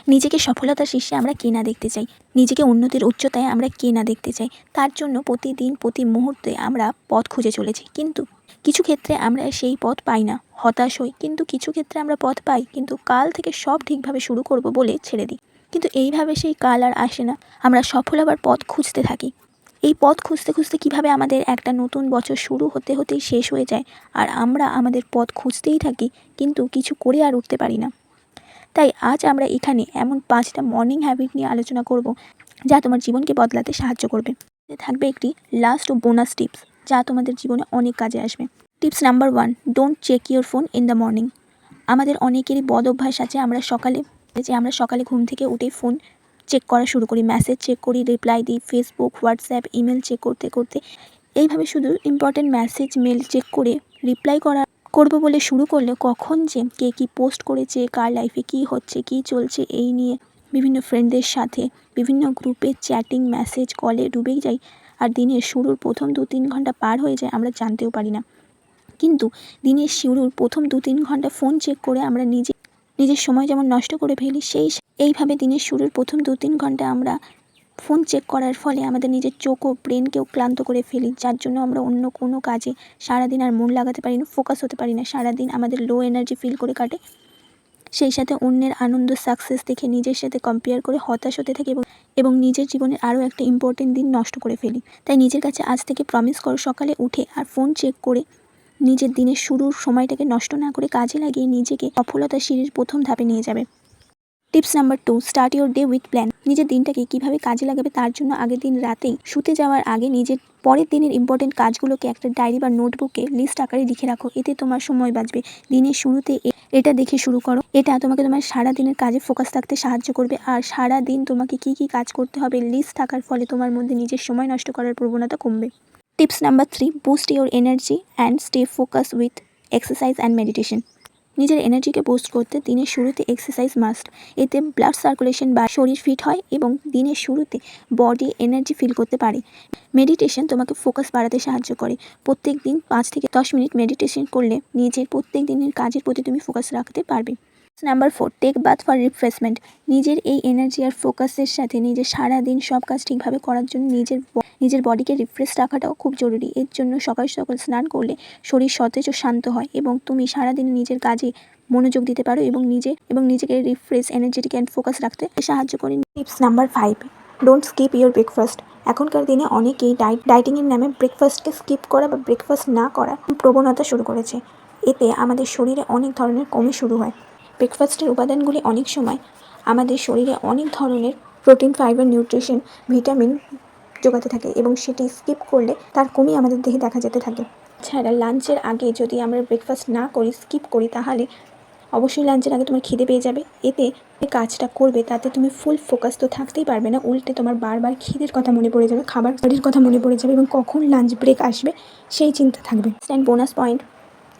নিজেকে সফলতার শীর্ষে আমরা কে না দেখতে চাই, নিজেকে উন্নতির উচ্চতায় আমরা কে না দেখতে চাই। তার জন্য প্রতিদিন প্রতি মুহূর্তে আমরা পথ খুঁজে চলেছি, কিন্তু কিছু ক্ষেত্রে আমরা সেই পথ পাই না, হতাশ হই। কিন্তু কিছু ক্ষেত্রে আমরা পথ পাই, কিন্তু কাল থেকে সব ঠিকভাবে শুরু করব বলে ছেড়ে দিই। কিন্তু এইভাবে সেই কাল আর আসে না, আমরা সফল হবার পথ খুঁজতে থাকি। এই পথ খুঁজতে খুঁজতে কীভাবে আমাদের একটা নতুন বছর শুরু হতে হতেই শেষ হয়ে যায়, আর আমরা আমাদের পথ খুঁজতেই থাকি, কিন্তু কিছু করে আর উঠতে পারি না। তাই আজ আমরা এখানে এমন 5টা মর্নিং হ্যাবিট নিয়ে আলোচনা করব, যা তোমার জীবনকে বদলাতে সাহায্য করবে। থাকবে একটি লাস্ট ও বোনাস টিপস, যা তোমাদের জীবনে অনেক কাজে আসবে। Tips number 1, don't check your phone in the morning. আমাদের অনেকেরই বদ অভ্যাস আছে, আমরা সকালে ঘুম থেকে উঠে ফোন চেক করা শুরু করি, মেসেজ চেক করি, রিপ্লাই দিই, ফেসবুক, হোয়াটসঅ্যাপ, ইমেল চেক করতে করতে এইভাবে শুধু ইম্পর্টেন্ট মেসেজ মেল চেক করে রিপ্লাই করব বলে শুরু করলে কখন যে কে কী পোস্ট করেছে, কার লাইফে কী হচ্ছে, কী চলছে, এই নিয়ে বিভিন্ন ফ্রেন্ডদের সাথে বিভিন্ন গ্রুপে চ্যাটিং, মেসেজ, কলে ডুবেই যাই। আর দিনের শুরুর প্রথম 2-3 ঘন্টা পার হয়ে যায়, আমরা জানতেও পারি না। কিন্তু দিনের শুরুর প্রথম 2-3 ঘন্টা ফোন চেক করে আমরা নিজের সময় যেমন নষ্ট করে ফেলি, এইভাবে দিনের শুরুর প্রথম 2-3 ঘন্টা আমরা ফোন চেক করার ফলে আমাদের নিজের চোখ ও ব্রেনকেও ক্লান্ত করে ফেলি, যার জন্য আমরা অন্য কোনো কাজে সারাদিন আর মন লাগাতে পারি না, ফোকাস হতে পারি না। সারাদিন আমাদের লো এনার্জি ফিল করে কাটে। সেই সাথে অন্যের আনন্দ, সাকসেস দেখে নিজের সাথে কম্পেয়ার করে হতাশ হতে থাকি এবং নিজের জীবনের আরও একটা ইম্পর্টেন্ট দিন নষ্ট করে ফেলি। তাই নিজের কাছে আজ থেকে প্রমিস করো, সকালে উঠে আর ফোন চেক করে নিজের দিনের শুরুর সময়টাকে নষ্ট না করে কাজে লাগিয়ে নিজেকে সফলতার সিঁড়ির প্রথম ধাপে নিয়ে যাবে। Tips number 2, start your day with plan. নিজের দিনটাকে কীভাবে কাজে লাগাবে তার জন্য আগের দিন রাতেই শুতে যাওয়ার আগে নিজের পরের দিনের ইম্পর্টেন্ট কাজগুলোকে একটা ডায়েরি বা নোটবুকে লিস্ট আকারে লিখে রাখো। এতে তোমার সময় বাঁচবে। দিনের শুরুতে এটা দেখে শুরু করো। এটা তোমাকে তোমার সারা দিনের কাজে ফোকাস থাকতে সাহায্য করবে। আর সারা দিন তোমাকে কী কী কাজ করতে হবে লিস্ট থাকার ফলে তোমার মধ্যে নিজের সময় নষ্ট করার প্রবণতা কমবে। Tips number 3, boost your energy and stay focus with exercise and meditation. নিজের এনার্জিকে বুস্ট করতে দিনের শুরুতে এক্সারসাইজ মাস্ট। এতে ব্লাড সার্কুলেশন বা শরীর ফিট হয় এবং দিনের শুরুতে বডি এনার্জি ফিল করতে পারে। মেডিটেশন তোমাকে ফোকাস বাড়াতে সাহায্য করে। প্রত্যেক দিন 5 থেকে 10 মিনিট মেডিটেশন করলে নিজের প্রত্যেক দিনের কাজের প্রতি তুমি ফোকাস রাখতে পারবে। Number 4, take bath for refreshment. নিজের এই এনার্জি আর ফোকাসের সাথে নিজের সারা দিন সব কাজ ঠিকভাবে করার জন্য নিজের বডিকে রিফ্রেশ রাখাটাও খুব জরুরি। এর জন্য সকাল সকাল স্নান করলে শরীর সতেজ ও শান্ত হয় এবং তুমি সারাদিন নিজের কাজে মনোযোগ দিতে পারো এবং নিজেকে রিফ্রেশ, এনার্জেটিক অ্যান্ড ফোকাস রাখতে সাহায্য করে। Tips number 5, don't skip your breakfast. এখনকার দিনে অনেকেই ডাইটিংয়ের নামে ব্রেকফাস্টকে স্কিপ করা বা ব্রেকফাস্ট না করা প্রবণতা শুরু করেছে। এতে আমাদের শরীরে অনেক ধরনের কমে শুরু হয়। ব্রেকফাস্টের উপাদানগুলি অনেক সময় আমাদের শরীরে অনেক ধরনের প্রোটিন, ফাইবার, নিউট্রিশন, ভিটামিন যোগাতে থাকে এবং সেটি স্কিপ করলে তার কমই আমাদের দেহে দেখা যেতে থাকে। ছাড়া লাঞ্চের আগে যদি আমরা ব্রেকফাস্ট না করি, স্কিপ করি, তাহলে অবশ্যই লাঞ্চের আগে তোমার খিদে পেয়ে যাবে। এতে কাজটা করবে তাতে তুমি ফুল ফোকাস তো থাকতেই পারবে না, উল্টে তোমার বারবার খিদের কথা মনে পড়ে যাবে, খাবারের কথা মনে পড়ে যাবে এবং কখন লাঞ্চ ব্রেক আসবে সেই চিন্তা থাকবে। And bonus point,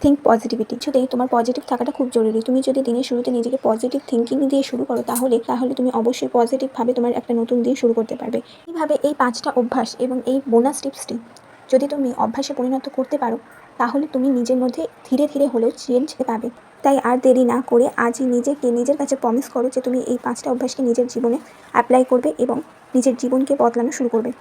think positivity. শুধুই তোমার পজিটিভ থাকাটা খুব জরুরি। তুমি যদি দিনের শুরুতে নিজেকে পজিটিভ থিঙ্কিং দিয়ে শুরু করো, তাহলে তুমি অবশ্যই পজিটিভভাবে তোমার একটা নতুন দিন শুরু করতে পারবে। এইভাবে এই 5টা অভ্যাস এবং এই বোনাস টিপসটি যদি তুমি অভ্যাসে পরিণত করতে পারো, তাহলে তুমি নিজের মধ্যে ধীরে ধীরে হলেও চেঞ্জ পাবে। তাই আর দেরি না করে আজই নিজের কাছে প্রমিস করো যে তুমি এই 5টা অভ্যাসকে নিজের জীবনে অ্যাপ্লাই করবে এবং নিজের জীবনকে বদলানো শুরু করবে।